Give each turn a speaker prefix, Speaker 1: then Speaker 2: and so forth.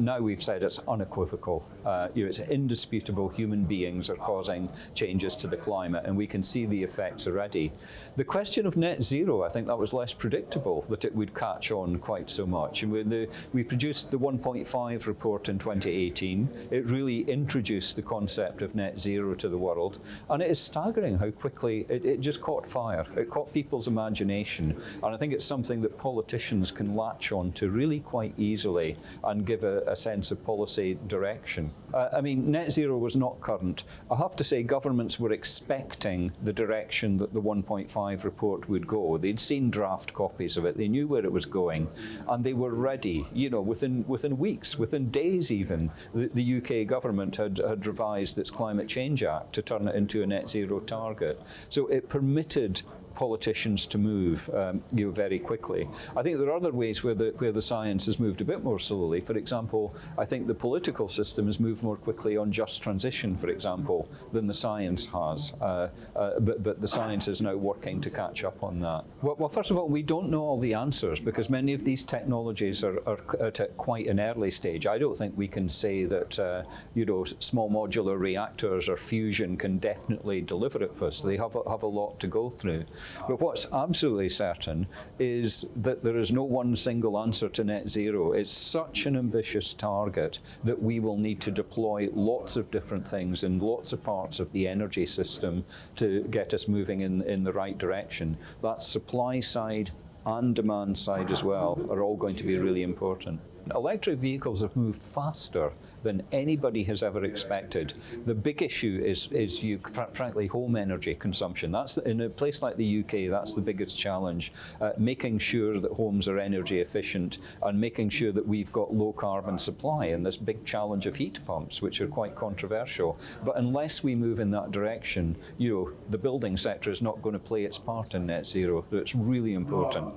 Speaker 1: now we've said it's unequivocal. It's indisputable human beings are causing changes to the climate, and we can see the effects already. The question of net zero, I think that was less predictable, that it would catch on quite so much. And we produced the 1.5 report in 2018. It really introduced the concept of net zero to the world, and it is staggering how quickly it just caught fire. It caught people's imagination, and I think it's something that politicians can latch on to really quite easily and give a sense of policy direction. I mean, net zero was not current. I have to say governments were expecting the direction that the 1.5 report would go. They'd seen draft copies of it, they knew where it was going, and they were ready. Within weeks, within days even, the UK government had revised its Climate Change Act to turn it into a net zero target. So it permitted politicians to move very quickly. I think there are other ways where the science has moved a bit more slowly. For example, I think the political system has moved more quickly on just transition, for example, than the science has. But the science is now working to catch up on that. Well, first of all, we don't know all the answers because many of these technologies are at quite an early stage. I don't think we can say that small modular reactors or fusion can definitely deliver it for us. They have a lot to go through. But what's absolutely certain is that there is no one single answer to net zero. It's such an ambitious target that we will need to deploy lots of different things in lots of parts of the energy system to get us moving in the right direction. That supply side and demand side as well are all going to be really important. Electric vehicles have moved faster than anybody has ever expected. The big issue is frankly, home energy consumption. That's in a place like the UK, that's the biggest challenge. Making sure that homes are energy efficient and making sure that we've got low carbon supply and this big challenge of heat pumps, which are quite controversial. But unless we move in that direction, the building sector is not going to play its part in net zero. It's really important.